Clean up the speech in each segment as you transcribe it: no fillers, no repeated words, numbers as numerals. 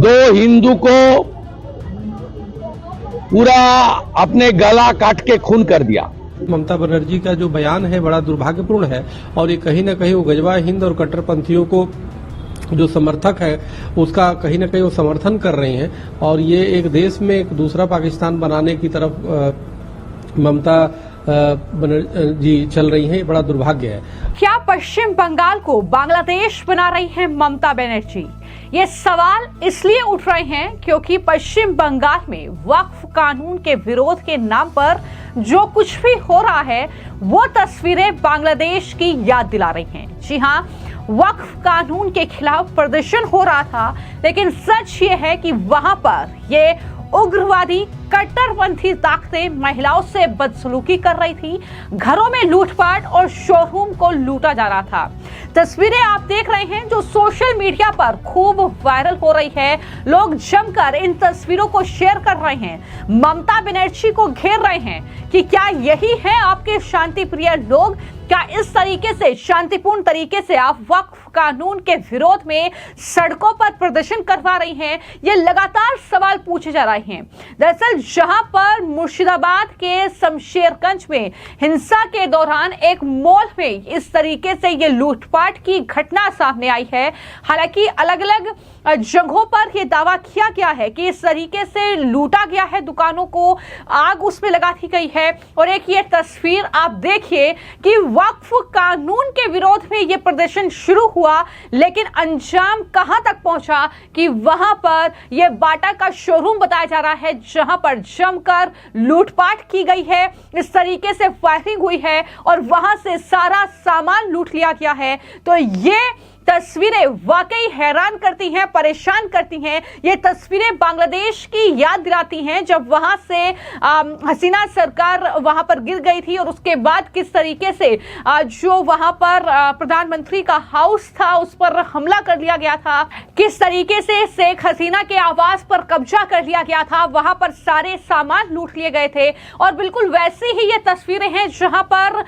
दो हिंदू को पूरा अपने गला काट के खून कर दिया। ममता बनर्जी का जो बयान है बड़ा दुर्भाग्यपूर्ण है और ये कहीं न कहीं वो गजवा हिंद और कट्टरपंथियों को जो समर्थक है उसका कहीं न कहीं वो समर्थन कर रहे हैं और ये एक देश में एक दूसरा पाकिस्तान बनाने की तरफ ममता बनर्जी चल रही है। बड़ा दुर्भाग्य है। क्या पश्चिम बंगाल को बांग्लादेश बना रही है ममता बनर्जी? ये सवाल इसलिए उठ रहे हैं क्योंकि पश्चिम बंगाल में वक्फ कानून के विरोध के नाम पर जो कुछ भी हो रहा है वो तस्वीरें बांग्लादेश की याद दिला रही हैं। जी हाँ, वक्फ कानून के खिलाफ प्रदर्शन हो रहा था, लेकिन सच ये है कि वहां पर ये उग्रवादी कट्टरपंथी ताकतें महिलाओं से बदसलूकी कर रही थी, घरों में लूटपाट और शोरूम को लूटा जा रहा था। तस्वीरें आप देख रहे हैं जो सोशल मीडिया पर खूब वायरल हो रही है। लोग जमकर इन तस्वीरों को शेयर कर रहे हैं, ममता बनर्जी को घेर रहे हैं कि क्या यही है आपके शांति प्रिय लोग? क्या इस तरीके से शांतिपूर्ण तरीके से आप वक्फ कानून के विरोध में सड़कों पर प्रदर्शन करवा रही हैं? ये लगातार सवाल पूछे जा रहे हैं। दरअसल जहां पर मुर्शिदाबाद के शमशेरगंज में हिंसा के दौरान एक मॉल में इस तरीके से ये लूटपाट की घटना सामने आई है। हालांकि अलग अलग जगहों पर यह दावा किया गया है कि इस तरीके से लूटा गया है, दुकानों को आग उसमें लगा दी गई है। और एक ये तस्वीर आप देखिए कि वक्फ कानून के विरोध में यह प्रदर्शन शुरू हुआ, लेकिन अंजाम कहां तक पहुंचा कि वहां पर यह बाटा का शोरूम बताया जा रहा है जहां पर जमकर लूटपाट की गई है, इस तरीके से फायरिंग हुई है और वहां से सारा सामान लूट लिया गया है। तो ये तस्वीरें वाकई हैरान करती हैं, परेशान करती हैं। ये तस्वीरें बांग्लादेश की याद दिलाती हैं जब वहां से हसीना सरकार वहां पर गिर गई थी और उसके बाद किस तरीके से जो वहां पर प्रधानमंत्री का हाउस था उस पर हमला कर लिया गया था, किस तरीके से शेख हसीना के आवास पर कब्जा कर लिया गया था, वहां पर सारे सामान लूट लिए गए थे। और बिल्कुल वैसी ही ये तस्वीरें हैं जहां पर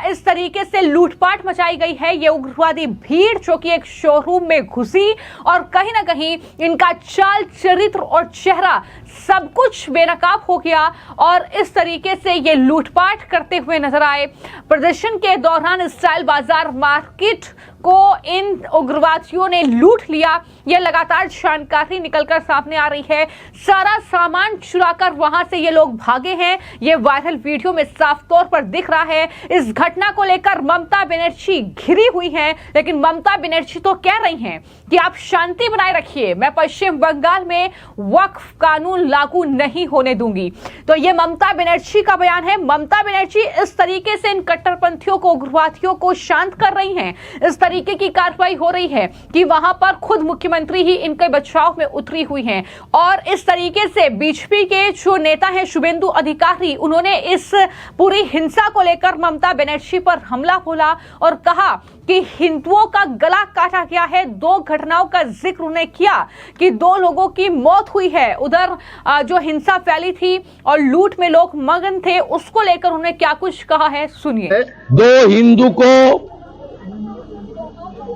इस तरीके से लूटपाट मचाई गई है। ये उग्रवादी भीड़ जो कि एक शोरूम में घुसी और कहीं ना कहीं इनका चाल चरित्र और चेहरा सब कुछ बेनकाब हो गया और इस तरीके से ये लूटपाट करते हुए नजर आए। प्रदर्शन के दौरान स्टाइल बाजार मार्केट को इन उग्रवादियों ने लूट लिया। यह लगातार जानकारी निकलकर सामने आ रही है। सारा सामान चुराकर वहां से ये लोग भागे हैं। ये वायरल वीडियो में साफ तौर पर दिख रहा है। इस घटना को लेकर ममता बनर्जी घिरी हुई हैं, लेकिन ममता बनर्जी तो कह रही हैं कि आप शांति बनाए रखिए, मैं पश्चिम बंगाल में वक्फ कानून लागू नहीं होने दूंगी। तो ये ममता बनर्जी का बयान है। ममता बनर्जी इस तरीके से इन कट्टरपंथियों को, उग्रवादियों को शांत कर रही हैं। इस तरीके की कार्रवाई हो रही है कि वहां पर खुद मुख्यमंत्री ही इनके बचाव में उतरी हुई हैं। और इस तरीके से बीजेपी के जो नेता हैं शुभेंदु अधिकारी, उन्होंने इस पूरी हिंसा को लेकर ममता बनर्जी पर हमला बोला और कहा कि हिंदुओं का गला काटा गया है। दो घटनाओं का जिक्र उन्होंने किया कि 2 लोगों की मौत हुई है। उधर जो हिंसा फैली थी और लूट में लोग मगन थे, उसको लेकर उन्होंने क्या कुछ कहा है, सुनिए। 2 हिंदू को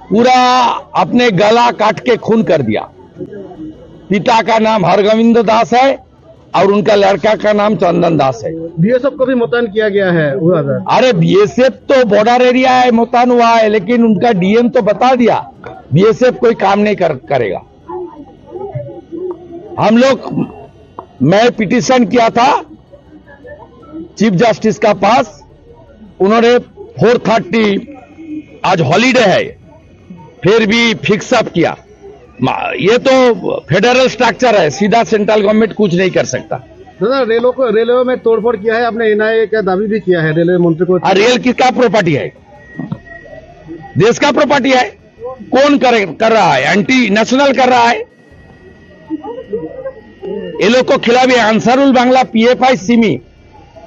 पूरा अपने गला काट के खून कर दिया। पिता का नाम हरगोविंद दास है और उनका लड़का का नाम चंदन दास है। बीएसएफ को भी मुतैन किया गया है। अरे बीएसएफ तो बॉर्डर एरिया है, मुतैन हुआ है, लेकिन उनका डीएम तो बता दिया बीएसएफ कोई काम नहीं करेगा। हम लोग, मैं पिटीशन किया था चीफ जस्टिस का पास, उन्होंने 430 आज हॉलीडे है फिर भी फिक्स अप किया। ये तो फेडरल स्ट्रक्चर है, सीधा सेंट्रल गवर्नमेंट कुछ नहीं कर सकता। दादा, रेलवे में तोड़फोड़ किया है, आपने एनआईए का दावी भी किया है रेलवे मंत्री को। रेल किसका प्रॉपर्टी है? देश का प्रॉपर्टी है। कौन कर रहा है? एंटी नेशनल कर रहा है। ये लोग को खिलाफ अंसारुल बांग्ला, पीएफआई, सिमी,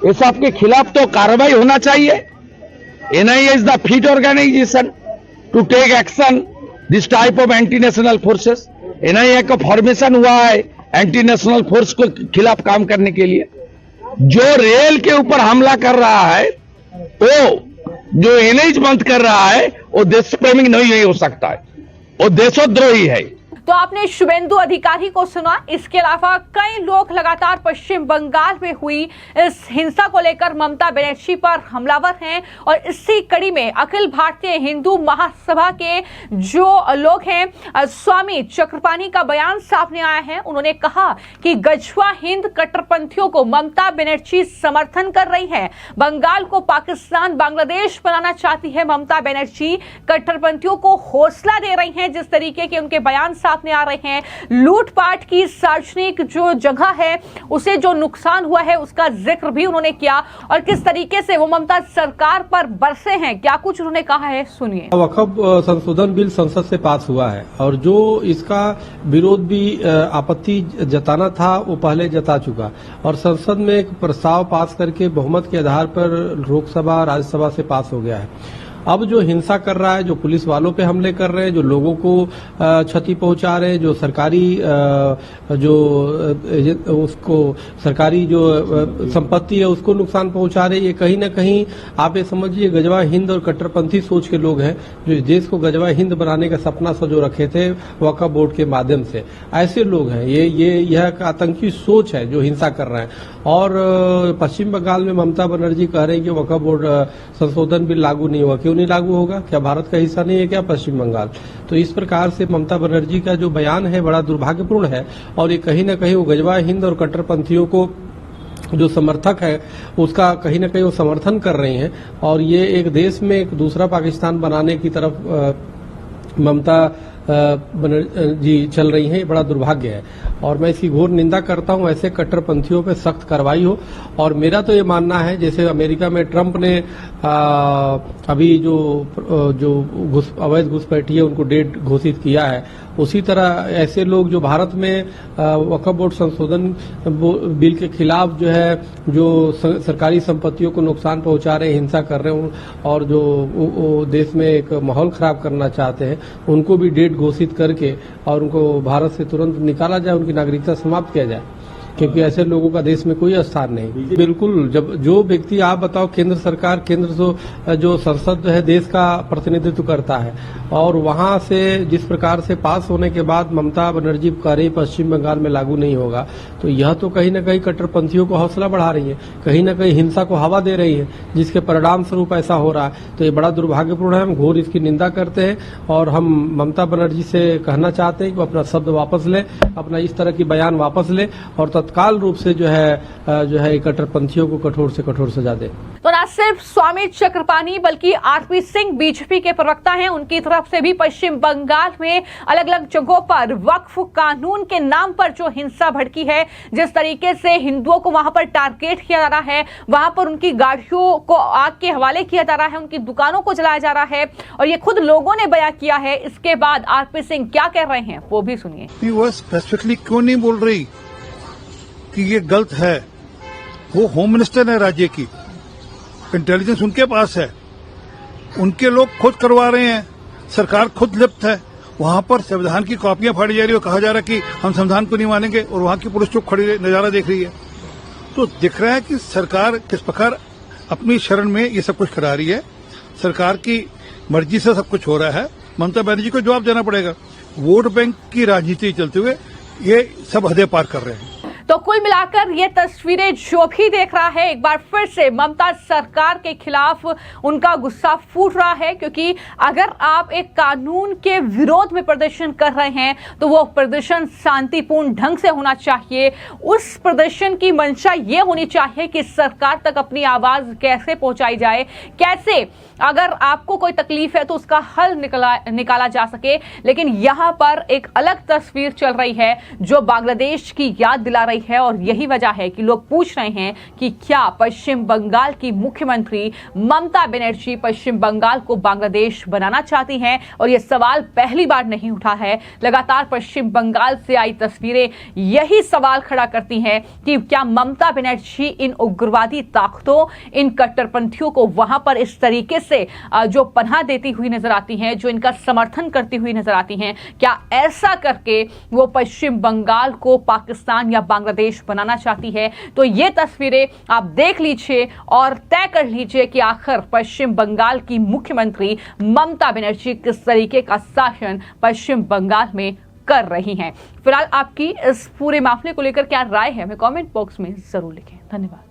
ये सब के खिलाफ तो कार्रवाई होना चाहिए। NIA is the fit organization to take action this type of anti national forces. NIA का फॉर्मेशन हुआ है एंटी नेशनल फोर्स को खिलाफ काम करने के लिए। जो रेल के ऊपर हमला कर रहा है, वो जो एनएच बंद कर रहा है, वो देश प्रेमी नहीं हो सकता है, वो देशोद्रोही है। तो आपने शुभेंदु अधिकारी को सुना। इसके अलावा कई लोग लगातार पश्चिम बंगाल में हुई इस हिंसा को लेकर ममता बनर्जी पर हमलावर हैं और इसी कड़ी में अखिल भारतीय हिंदू महासभा के जो लोग हैं, स्वामी चक्रपाणी का बयान सामने आया है। उन्होंने कहा कि गजवा हिंद कट्टरपंथियों को ममता बनर्जी समर्थन कर रही है। बंगाल को पाकिस्तान बांग्लादेश बनाना चाहती है ममता बनर्जी। कट्टरपंथियों को हौसला दे रही हैं। जिस तरीके के उनके बयान सामने आ रहे हैं, लूटपाट की सार्वजनिक जो जगह है उसे जो नुकसान हुआ है उसका जिक्र भी उन्होंने किया और किस तरीके से वो ममता सरकार पर बरसे हैं, क्या कुछ उन्होंने कहा है, सुनिए। वक्फ संशोधन बिल संसद से पास हुआ है और जो इसका विरोध भी आपत्ति जताना था वो पहले जता चुका और संसद में एक प्रस्ताव पास करके बहुमत के आधार पर लोकसभा राज्यसभा से पास हो गया है। अब जो हिंसा कर रहा है, जो पुलिस वालों पे हमले कर रहे हैं, जो लोगों को क्षति पहुंचा रहे हैं, जो सरकारी सरकारी जो संपत्ति है उसको नुकसान पहुंचा रहे हैं, ये कहीं ना कहीं आप ये समझिए गजवा हिंद और कट्टरपंथी सोच के लोग हैं जो इस देश को गजवा हिंद बनाने का सपना सजो रखे थे वक्फ बोर्ड के माध्यम से। ऐसे लोग हैं, यह एक आतंकी सोच है जो हिंसा कर रहे हैं। और पश्चिम बंगाल में ममता बनर्जी कह रहे हैं कि वक्फ बोर्ड संशोधन बिल लागू नहीं हुआ। क्यों नहीं लागू होगा? क्या भारत का हिस्सा नहीं है क्या पश्चिम बंगाल? तो इस प्रकार से ममता बनर्जी का जो बयान है बड़ा दुर्भाग्यपूर्ण है और ये कहीं न कहीं वो गजवा हिंद और कट्टरपंथियों को जो समर्थक है उसका कहीं न कहीं वो समर्थन कर रही हैं और ये एक देश में एक दूसरा पाकिस्तान बनाने की तरफ ममता बनर्जी चल रही हैं। ये बड़ा दुर्भाग्य है और मैं इसकी घोर निंदा करता हूं। ऐसे कट्टरपंथियों पे सख्त कार्रवाई हो और मेरा तो ये मानना है जैसे अमेरिका में ट्रंप ने अभी जो अवैध घुसपैठी है उनको डेट घोषित किया है, उसी तरह ऐसे लोग जो भारत में वक्फ बोर्ड संशोधन बिल के खिलाफ जो है जो सरकारी संपत्तियों को नुकसान पहुंचा रहे हैं, हिंसा कर रहे हैं और जो देश में एक माहौल खराब करना चाहते हैं, उनको भी डेट घोषित करके और उनको भारत से तुरंत निकाला जाए, उनकी नागरिकता समाप्त किया जाए, क्योंकि ऐसे लोगों का देश में कोई स्थान नहीं। बिल्कुल, जब जो व्यक्ति आप बताओ केंद्र सरकार जो संसद है देश का प्रतिनिधित्व करता है और वहां से जिस प्रकार से पास होने के बाद ममता बनर्जी कह रही पश्चिम बंगाल में लागू नहीं होगा, तो यह तो कहीं न कहीं कट्टरपंथियों को हौसला बढ़ा रही है, कहीं न कहीं हिंसा को हवा दे रही है, जिसके परिणाम स्वरूप ऐसा हो रहा है। तो ये बड़ा दुर्भाग्यपूर्ण है। हम घोर इसकी निंदा करते हैं और हम ममता बनर्जी से कहना चाहते हैं कि वो अपना शब्द वापस ले, अपना इस तरह की बयान वापस ले और तत्काल रूप से जो है कट्टरपंथियों को कठोर से कठोर सजा दे। तो न सिर्फ स्वामी चक्रपाणी बल्कि आरपी सिंह बीजेपी के प्रवक्ता हैं, उनकी तरफ से भी पश्चिम बंगाल में अलग अलग जगहों पर वक्फ कानून के नाम पर जो हिंसा भड़की है, जिस तरीके से हिंदुओं को वहां पर टारगेट किया जा रहा है, वहां पर उनकी गाड़ियों को आग के हवाले किया जा रहा है, उनकी दुकानों को जलाया जा रहा है और ये खुद लोगों ने बयान किया है। इसके बाद आरपी सिंह क्या कह रहे हैं वो भी सुनिए। वो स्पेसिफिकली क्यों नहीं बोल रही कि ये गलत है? वो होम मिनिस्टर है राज्य की, इंटेलिजेंस उनके पास है, उनके लोग खुद करवा रहे हैं, सरकार खुद लिप्त है। वहां पर संविधान की कॉपियां फाड़ी जा रही है और कहा जा रहा है कि हम संविधान को नहीं मानेंगे और वहां की पुलिस चुप खड़ी नजारा देख रही है। तो दिख रहा है कि सरकार किस प्रकार अपनी शरण में ये सब कुछ करा रही है। सरकार की मर्जी से सब कुछ हो रहा है। ममता बनर्जी को जवाब देना पड़ेगा। वोट बैंक की राजनीति चलते हुए ये सब हदें पार कर रहे हैं। तो कुल मिलाकर ये तस्वीरें जो भी देख रहा है, एक बार फिर से ममता सरकार के खिलाफ उनका गुस्सा फूट रहा है, क्योंकि अगर आप एक कानून के विरोध में प्रदर्शन कर रहे हैं तो वो प्रदर्शन शांतिपूर्ण ढंग से होना चाहिए। उस प्रदर्शन की मंशा ये होनी चाहिए कि सरकार तक अपनी आवाज कैसे पहुंचाई जाए, कैसे अगर आपको कोई तकलीफ है तो उसका हल निकाला जा सके। लेकिन यहां पर एक अलग तस्वीर चल रही है जो बांग्लादेश की याद दिला रही है और यही वजह है कि लोग पूछ रहे हैं कि क्या पश्चिम बंगाल की मुख्यमंत्री ममता बनर्जी पश्चिम बंगाल को बांग्लादेश बनाना चाहती हैं। और यह सवाल पहली बार नहीं उठा है, लगातार पश्चिम बंगाल से आई तस्वीरें यही सवाल खड़ा करती हैं कि क्या ममता बनर्जी इन उग्रवादी ताकतों, इन कट्टरपंथियों को वहां पर इस तरीके से जो पनाह देती हुई नजर आती हैं, जो इनका समर्थन करती हुई नजर आती हैं, क्या ऐसा करके वो पश्चिम बंगाल को पाकिस्तान या बांग्लादेश बनाना चाहती है? तो ये तस्वीरें आप देख लीजिए और तय कर लीजिए कि आखिर पश्चिम बंगाल की मुख्यमंत्री ममता बनर्जी किस तरीके का शासन पश्चिम बंगाल में कर रही हैं। फिलहाल आपकी इस पूरे मामले को लेकर क्या राय है, हमें कमेंट बॉक्स में जरूर लिखें। धन्यवाद।